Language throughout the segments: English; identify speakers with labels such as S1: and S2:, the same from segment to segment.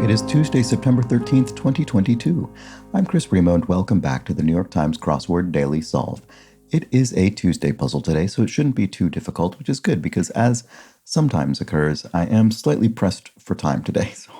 S1: It is Tuesday, September 13th, 2022. I'm Chris Remo, and welcome back to the New York Times Crossword Daily Solve. It is a Tuesday puzzle today, so it shouldn't be too difficult, which is good because, as sometimes occurs, I am slightly pressed for time today, so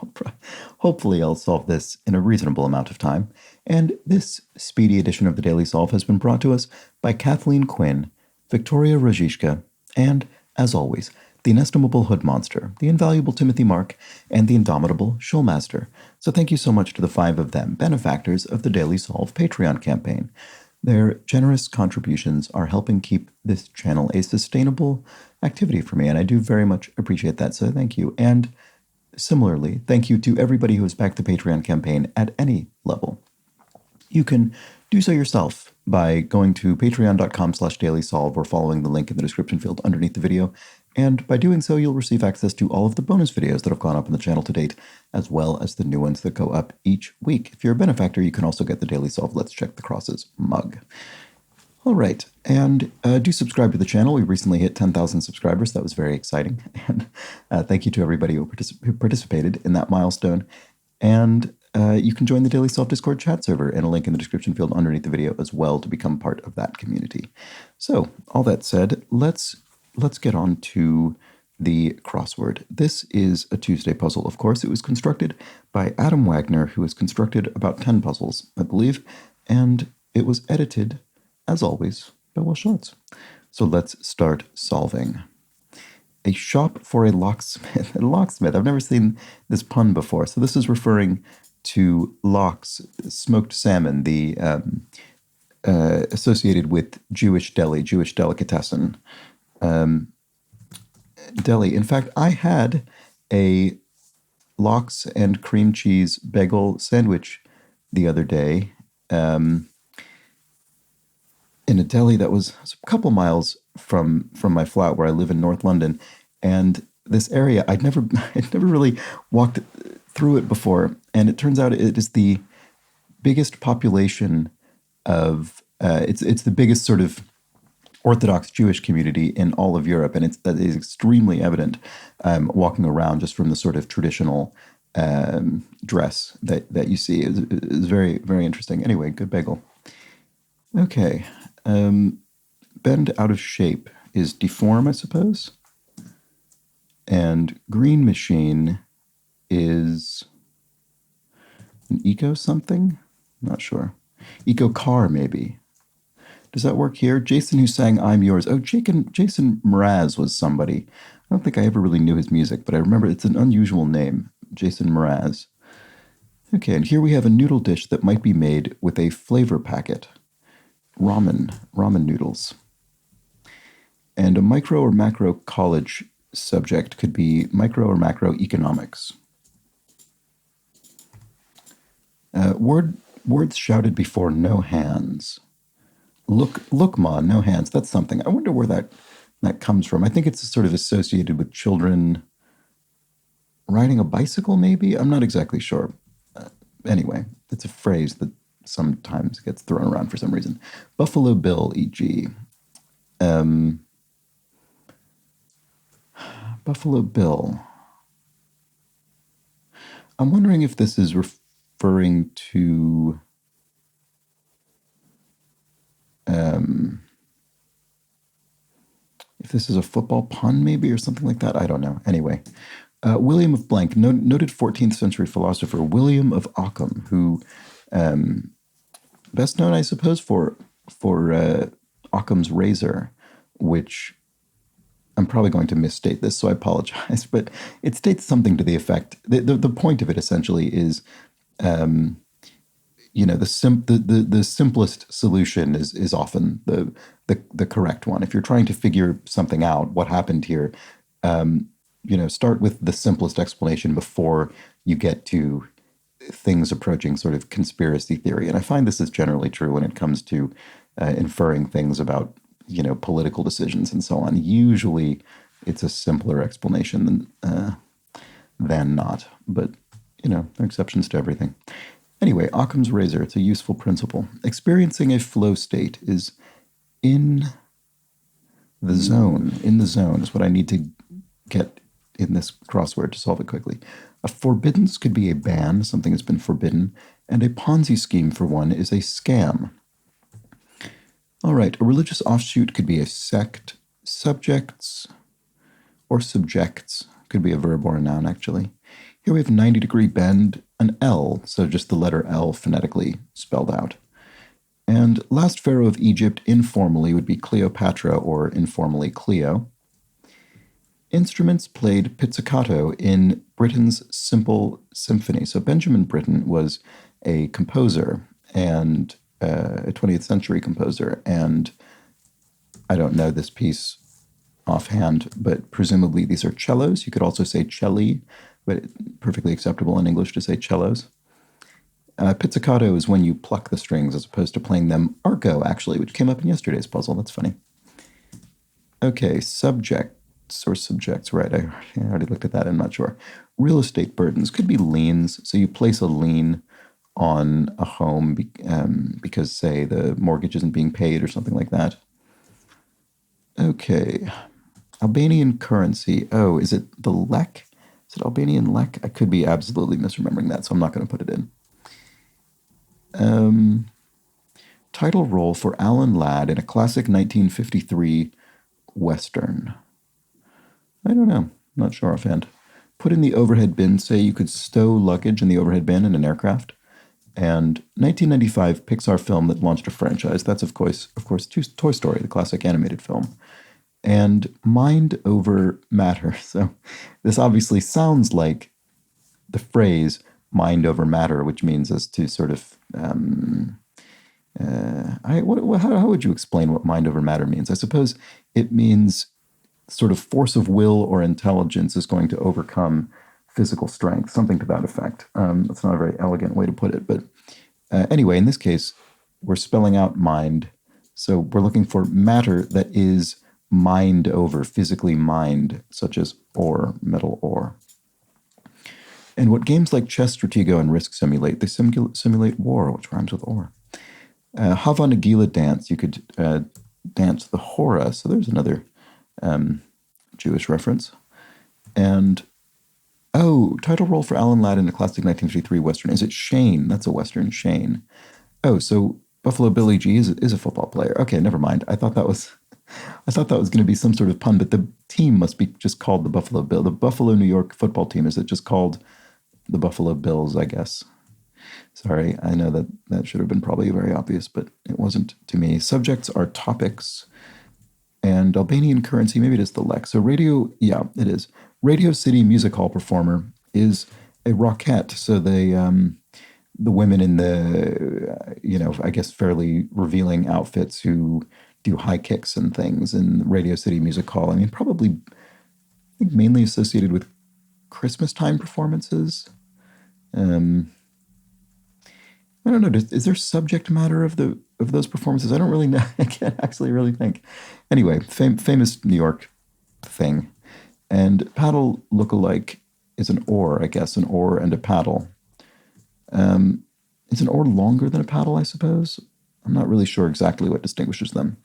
S1: hopefully I'll solve this in a reasonable amount of time. And this speedy edition of the Daily Solve has been brought to us by Kathleen Quinn, Victoria Rajishka, and, as always, the inestimable Hood Monster, the invaluable Timothy Mark, and the indomitable Shulmaster. So thank you so much to the five of them, benefactors of the Daily Solve Patreon campaign. Their generous contributions are helping keep this channel a sustainable activity for me, and I do very much appreciate that, so thank you. And similarly, thank you to everybody who has backed the Patreon campaign at any level. You can do so yourself by going to patreon.com/dailysolve or following the link in the description field underneath the video. And by doing so, you'll receive access to all of the bonus videos that have gone up on the channel to date, as well as the new ones that go up each week. If you're a benefactor, you can also get the Daily Solve Let's Check the Crosses mug. All right, and do subscribe to the channel. We recently hit 10,000 subscribers. That was very exciting. And thank you to everybody who participated in that milestone. And you can join the Daily Solve Discord chat server and a link in the description field underneath the video as well to become part of that community. So, all that said, let's get on to the crossword. This is a Tuesday puzzle, of course. It was constructed by Adam Wagner, who has constructed about 10 puzzles, I believe, and it was edited, as always, by Will Schultz. So let's start solving. A shop for a locksmith. A locksmith. I've never seen this pun before. So this is referring to lox, smoked salmon, the associated with Jewish deli, Jewish delicatessen. Deli. In fact, I had a lox and cream cheese bagel sandwich the other day in a deli that was a couple miles from my flat where I live in North London. And this area, I'd never really walked through it before. And it turns out it is the biggest population of, it's the biggest sort of Orthodox Jewish community in all of Europe, and that is extremely evident walking around just from the sort of traditional dress that you see. It's very, very interesting. Anyway, good bagel. Okay. Bend out of shape is deform, I suppose. And green machine is an eco something? Not sure. Eco car, maybe. Does that work here? Jason, who sang I'm Yours. Oh, Jason Mraz was somebody. I don't think I ever really knew his music, but I remember it's an unusual name, Jason Mraz. Okay, and here we have a noodle dish that might be made with a flavor packet. Ramen noodles. And a micro or macro college subject could be micro or macro economics. Words shouted before no hands. Look, Ma, no hands. That's something. I wonder where that comes from. I think it's sort of associated with children riding a bicycle, maybe? I'm not exactly sure. Anyway, it's a phrase that sometimes gets thrown around for some reason. Buffalo Bill, e.g. Buffalo Bill. I'm wondering if this is referring to if this is a football pun, maybe, or something like that. I don't know. Anyway, William of Blank, noted 14th century philosopher William of Ockham, who best known, I suppose, for Occam's razor, which I'm probably going to misstate this, so I apologize, but it states something to the effect. The point of it essentially is, the simplest solution is often the correct one. If you're trying to figure something out, what happened here, start with the simplest explanation before you get to things approaching sort of conspiracy theory. And I find this is generally true when it comes to inferring things about, political decisions and so on. Usually it's a simpler explanation than not. But, there are exceptions to everything. Anyway, Occam's razor, it's a useful principle. Experiencing a flow state is in the zone. In the zone is what I need to get in this crossword to solve it quickly. A forbiddance could be a ban, something has been forbidden, and a Ponzi scheme for one is a scam. All right, a religious offshoot could be a sect. Subjects or subjects could be a verb or a noun, actually. Here we have 90-degree bend, an L, so just the letter L phonetically spelled out. And last pharaoh of Egypt informally would be Cleopatra, or informally Cleo. Instruments played pizzicato in Britten's Simple Symphony. So Benjamin Britten was a composer, and a 20th century composer, and I don't know this piece offhand, but presumably these are cellos. You could also say celli, but perfectly acceptable in English to say cellos. Pizzicato is when you pluck the strings as opposed to playing them arco, actually, which came up in yesterday's puzzle. That's funny. Okay, subjects or subjects, right. I already looked at that. I'm not sure. Real estate burdens could be liens. So you place a lien on a home because, say, the mortgage isn't being paid or something like that. Okay. Albanian currency. Oh, is it the lek? Is it Albanian lek? I could be absolutely misremembering that, so I'm not going to put it in. Title role for Alan Ladd in a classic 1953 Western. I don't know. Not sure offhand. Put in the overhead bin. Say you could stow luggage in the overhead bin in an aircraft. And 1995 Pixar film that launched a franchise. That's, of course, Toy Story, the classic animated film. And mind over matter. So this obviously sounds like the phrase mind over matter, which means as to sort of, how would you explain what mind over matter means? I suppose it means sort of force of will or intelligence is going to overcome physical strength, something to that effect. That's not a very elegant way to put it, but anyway, in this case, we're spelling out mind. So we're looking for matter that is mind over, physically mind, such as ore, metal ore. And what games like chess, Stratego, and Risk simulate, they simulate war, which rhymes with ore. Hava Nagila dance, you could dance the hora, so there's another Jewish reference. And, title role for Alan Ladd in a classic 1953 Western. Is it Shane? That's a Western, Shane. Oh, so Buffalo Billy G is a football player. Okay, never mind. I thought that was going to be some sort of pun, but the team must be just called the Buffalo Bill. The Buffalo, New York football team, is it just called the Buffalo Bills, I guess? Sorry, I know that should have been probably very obvious, but it wasn't to me. Subjects are topics, and Albanian currency, maybe it is the lek. So radio, yeah, it is. Radio City Music Hall performer is a rockette. So they, the women in the, I guess fairly revealing outfits who do high kicks and things in Radio City Music Hall. I mean, probably, I think mainly associated with Christmas time performances. I don't know. Is there subject matter of those performances? I don't really know. I can't actually really think. Anyway, famous New York thing. And paddle look-alike is an oar, I guess, an oar and a paddle. Is an oar longer than a paddle, I suppose? I'm not really sure exactly what distinguishes them.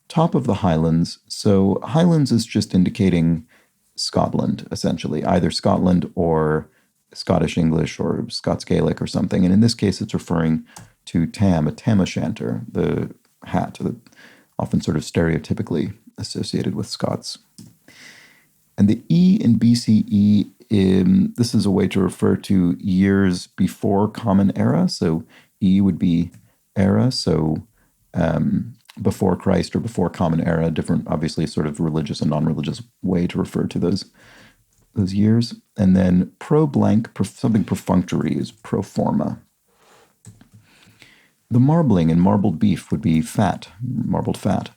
S1: Top of the Highlands. So Highlands is just indicating Scotland, essentially, either Scotland or Scottish English or Scots Gaelic or something. And in this case, it's referring to tam, a tam o'shanter, the hat, often sort of stereotypically associated with Scots. And the E in BCE, this is a way to refer to years before Common Era. So E would be era, so before Christ or before Common Era, different, obviously, sort of religious and non-religious way to refer to those years. And then pro blank, something perfunctory, is pro forma. The marbling in marbled beef would be fat, marbled fat.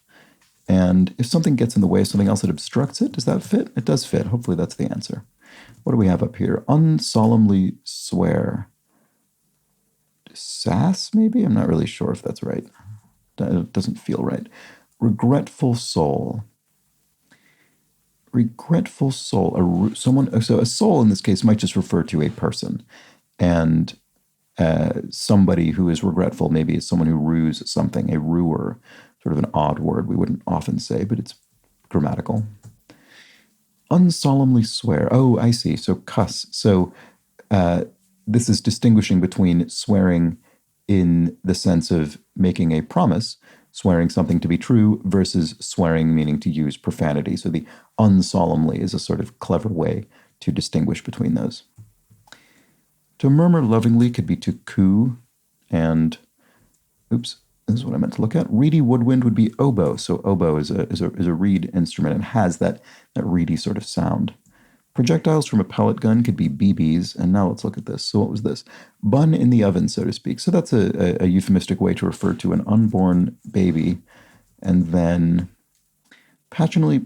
S1: And if something gets in the way of something else that obstructs it, does that fit? It does fit. Hopefully that's the answer. What do we have up here? Unsolemnly swear. Sass, maybe? I'm not really sure if that's right. It doesn't feel right. Regretful soul. Regretful soul. So a soul in this case might just refer to a person. And somebody who is regretful maybe is someone who rues something, a ruer. Sort of an odd word we wouldn't often say, but it's grammatical. Unsolemnly swear. Oh, I see. So cuss. So this is distinguishing between swearing in the sense of making a promise, swearing something to be true, versus swearing meaning to use profanity. So the unsolemnly is a sort of clever way to distinguish between those. To murmur lovingly could be to coo, and oops, this is what I meant to look at. Reedy woodwind would be oboe. So oboe is a reed instrument and has that reedy sort of sound. Projectiles from a pellet gun could be BBs, and now let's look at this. So what was this? Bun in the oven, so to speak. So that's a euphemistic way to refer to an unborn baby. And then passionately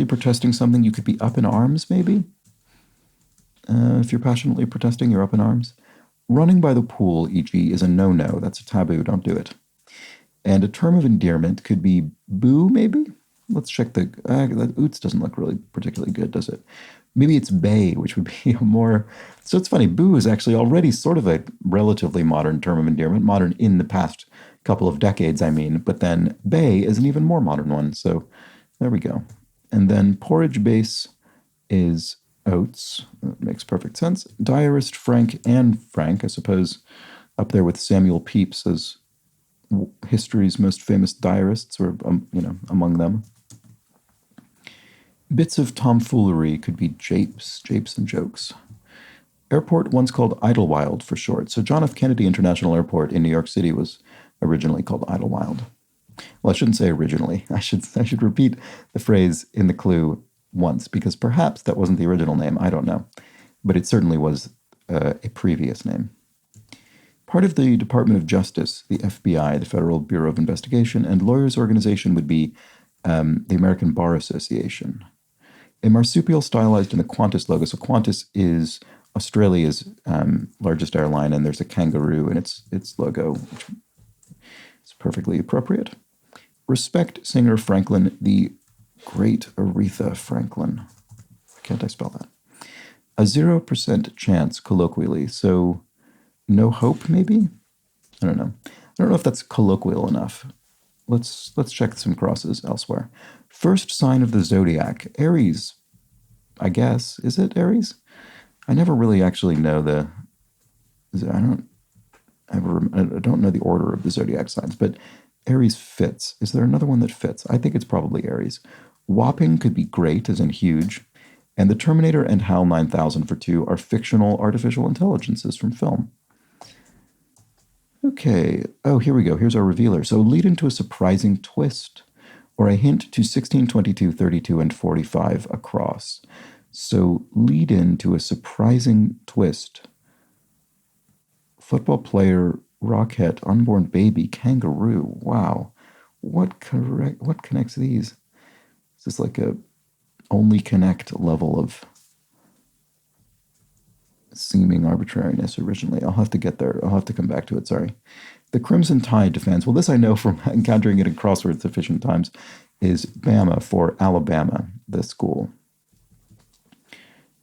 S1: protesting something, you could be up in arms, maybe? If you're passionately protesting, you're up in arms. Running by the pool, e.g., is a no-no. That's a taboo. Don't do it. And a term of endearment could be boo, maybe? Let's check the... that oots doesn't look really particularly good, does it? Maybe it's bae, which would be a more... So it's funny, boo is actually already sort of a relatively modern term of endearment. Modern in the past couple of decades, I mean. But then bae is an even more modern one. So there we go. And then porridge base is oats. That makes perfect sense. Diarist Frank and Frank, I suppose, up there with Samuel Pepys as history's most famous diarists, or, among them. Bits of tomfoolery could be japes and jokes. Airport, once called Idlewild for short. So John F. Kennedy International Airport in New York City was originally called Idlewild. Well, I shouldn't say originally. I should repeat the phrase in the clue once, because perhaps that wasn't the original name. I don't know. But it certainly was a previous name. Part of the Department of Justice, the FBI, the Federal Bureau of Investigation, and lawyers' organization would be the American Bar Association. A marsupial stylized in the Qantas logo. So Qantas is Australia's largest airline, and there's a kangaroo in its logo, which is perfectly appropriate. Respect singer Franklin, the great Aretha Franklin. Why can't I spell that? A 0% chance, colloquially. So no hope, maybe? I don't know. I don't know if that's colloquial enough. Let's check some crosses elsewhere. First sign of the zodiac, Aries. I guess. Is it Aries? I never really actually know I don't know the order of the zodiac signs, but Aries fits. Is there another one that fits? I think it's probably Aries. Whopping could be great, as in huge. And the Terminator and HAL 9000 for 2 are fictional artificial intelligences from film. Okay. Oh, here we go. Here's our revealer. So lead into a surprising twist, or a hint to 16, 22, 32, and 45 across. So lead into a surprising twist. Football player, rocket, unborn baby, kangaroo. Wow. What connects these? Is this like a only connect level of seeming arbitrariness originally? I'll have to get there. I'll have to come back to it, sorry. The Crimson Tide defense, well, this I know from encountering it in crossword sufficient times, is Bama for Alabama, the school.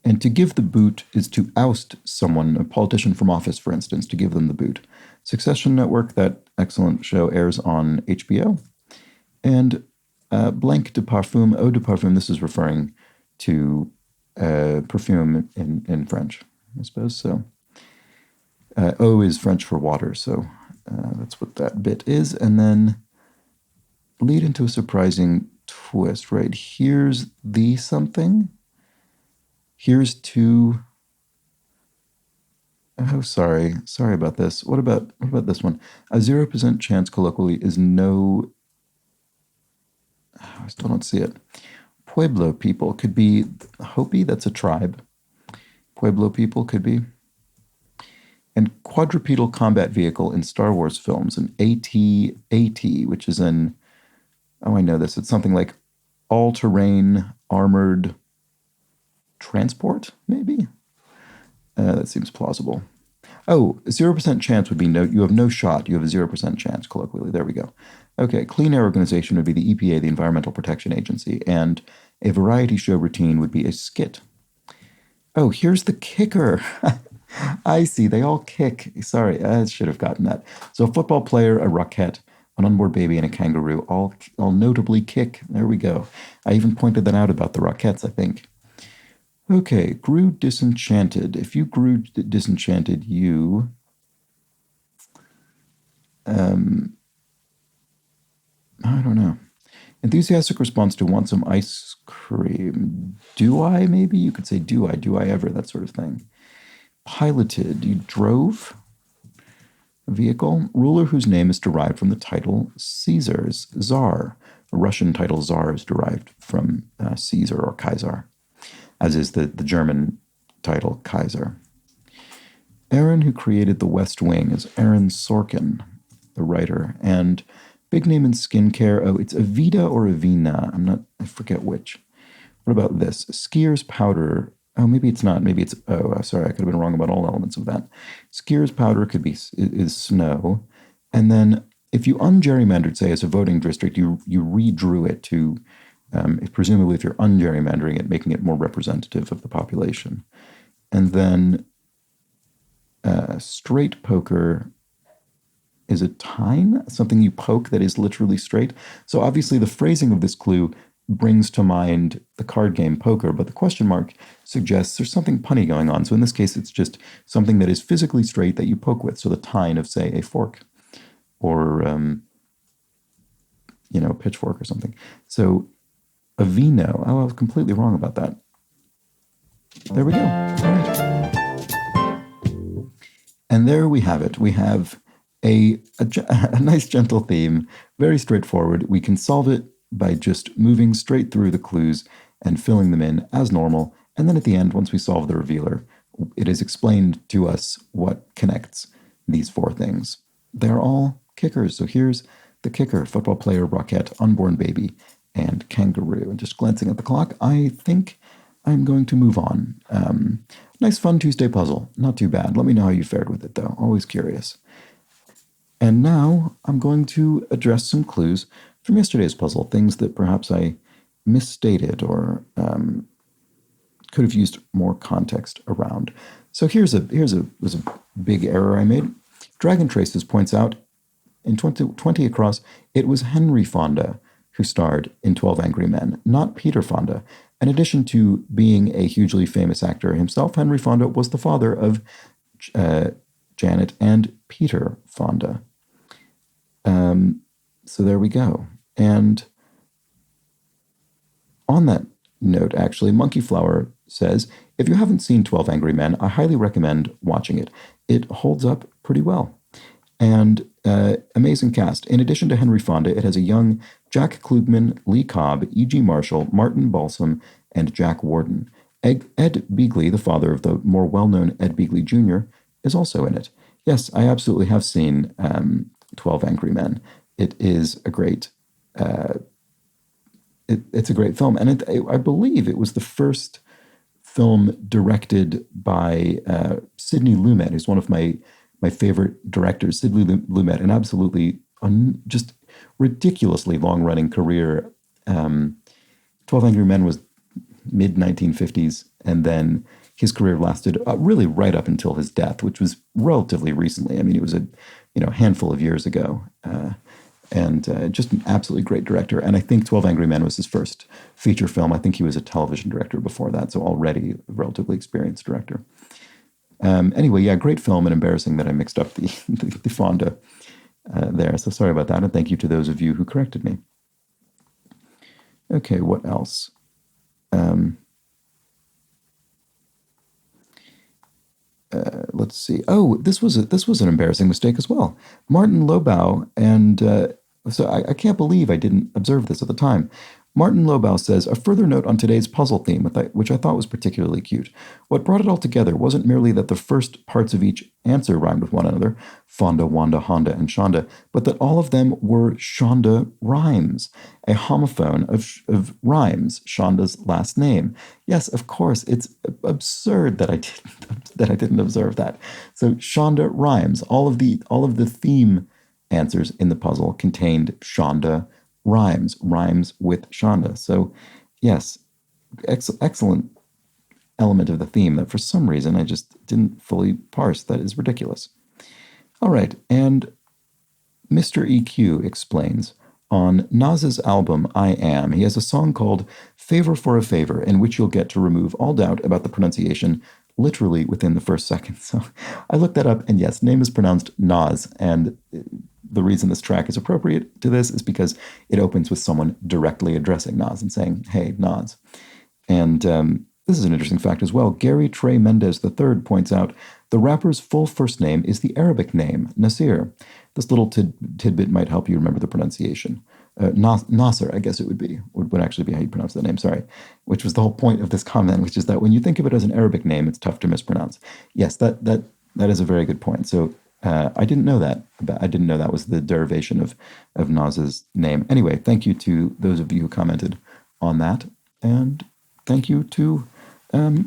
S1: And to give the boot is to oust someone, a politician from office, for instance, to give them the boot. Succession Network, that excellent show, airs on HBO. And Blanc de Parfum, Eau de Parfum, this is referring to perfume in French, I suppose. So eau is French for water, so that's what that bit is. And then lead into a surprising twist, right? Here's the something. Here's to... Oh, sorry about this. What about this one? A 0% chance, colloquially, is no... I still don't see it. Pueblo people could be Hopi, that's a tribe. Pueblo people could be. And quadrupedal combat vehicle in Star Wars films, an AT-AT, which is an... Oh, I know this. It's something like all-terrain armored transport, maybe? That seems plausible. Oh, 0% chance would be no, you have no shot. You have a 0% chance, colloquially. There we go. Okay, Clean Air Organization would be the EPA, the Environmental Protection Agency, and a variety show routine would be a skit. Oh, here's the kicker. I see, they all kick. Sorry, I should have gotten that. So a football player, a rocket, an unborn baby, and a kangaroo all notably kick. There we go. I even pointed that out about the Rockettes, I think. Okay, grew disenchanted. If you grew disenchanted, you... I don't know. Enthusiastic response to want some ice cream. Do I, maybe? You could say do I ever, that sort of thing. Piloted. You drove a vehicle. Ruler whose name is derived from the title Caesar's. Tsar. The Russian title Tsar is derived from Caesar or Kaiser, as is the German title Kaiser. Aaron, who created The West Wing, is Aaron Sorkin, the writer. And big name in skincare. Oh, it's Aveda or Avena. I forget which. What about this? Skier's powder. Oh, maybe it's not. Maybe it's, oh, sorry, I could have been wrong about all elements of that. Skier's powder is snow. And then if you ungerrymandered, say, as a voting district, you redrew it to, presumably if you're ungerrymandering it, making it more representative of the population. And then straight poker is a tine, something you poke that is literally straight. So obviously the phrasing of this clue brings to mind the card game poker, but the question mark suggests there's something punny going on. So in this case, it's just something that is physically straight that you poke with. So the tine of, say, a fork or, a pitchfork or something. So a vino. Oh, I was completely wrong about that. There we go. All right. And there we have it. We have a nice gentle theme, very straightforward. We can solve it by just moving straight through the clues and filling them in as normal. And then at the end, once we solve the revealer, it is explained to us what connects these four things. They're all kickers. So here's the kicker: football player, rocket, unborn baby, and kangaroo. And just glancing at the clock, I think I'm going to move on. Nice fun Tuesday puzzle. Not too bad. Let me know how you fared with it, though. Always curious. And now I'm going to address some clues from yesterday's puzzle, things that perhaps I misstated or could have used more context around. So here's a big error I made. Dragon Traces points out in 20 across, it was Henry Fonda who starred in 12 Angry Men, not Peter Fonda. In addition to being a hugely famous actor himself, Henry Fonda was the father of Janet and Peter Fonda. So there we go. And on that note, actually, Monkey Flower says, if you haven't seen 12 Angry Men, I highly recommend watching it. It holds up pretty well. And amazing cast. In addition to Henry Fonda, it has a young Jack Klugman, Lee Cobb, E.G. Marshall, Martin Balsam, and Jack Warden. Ed Beagley, the father of the more well-known Ed Beagley Jr., is also in it. Yes, I absolutely have seen 12 Angry Men. It is a great it's a great film. And I believe it was the first film directed by Sidney Lumet, who's one of my favorite directors. Sidney Lumet, an absolutely just ridiculously long-running career. 12 Angry Men was mid-1950s, and then his career lasted really right up until his death, which was relatively recently. I mean, it was a handful of years ago. And just an absolutely great director. And I think 12 Angry Men was his first feature film. I think he was a television director before that, so already a relatively experienced director. Anyway, yeah, great film, and embarrassing that I mixed up the Fonda there. So sorry about that, and thank you to those of you who corrected me. Okay, what else? Let's see. Oh, this was an embarrassing mistake as well. Martin Lobau, and so I can't believe I didn't observe this at the time. Martin Lobau says, a further note on today's puzzle theme, which I thought was particularly cute. What brought it all together wasn't merely that the first parts of each answer rhymed with one another, Fonda, Wanda, Honda, and Shonda, but that all of them were Shonda rhymes, a homophone of rhymes, Shonda's last name. Yes, of course, it's absurd that I didn't observe that. So Shonda rhymes. All of the theme answers in the puzzle contained Shonda rhymes with Shonda. So yes, excellent element of the theme that for some reason I just didn't fully parse. That is ridiculous. All right, and Mr. EQ explains, On Naz's album, I Am, he has a song called Favor for a Favor, in which you'll get to remove all doubt about the pronunciation literally within the first second. So I looked that up, and yes, name is pronounced Naz, and the reason this track is appropriate to this is because it opens with someone directly addressing Naz and saying, "Hey, Naz." And this is an interesting fact as well. Gary Trey Mendez III points out the rapper's full first name is the Arabic name, Nasir. This little tidbit might help you remember the pronunciation. Nasser, I guess it would actually be how you pronounce that name, sorry, which was the whole point of this comment, which is that when you think of it as an Arabic name, it's tough to mispronounce. Yes, that is a very good point. So I didn't know that. I didn't know that was the derivation of Naz's name. Anyway, thank you to those of you who commented on that, and thank you to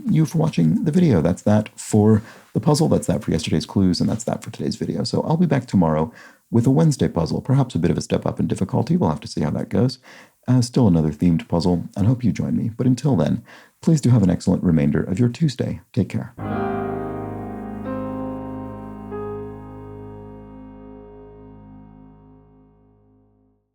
S1: you for watching the video. That's that for the puzzle, that's that for yesterday's clues, and that's that for today's video. So I'll be back tomorrow with a Wednesday puzzle, perhaps a bit of a step up in difficulty. We'll have to see how that goes. Still another themed puzzle, and hope you join me. But until then, please do have an excellent remainder of your Tuesday. Take care.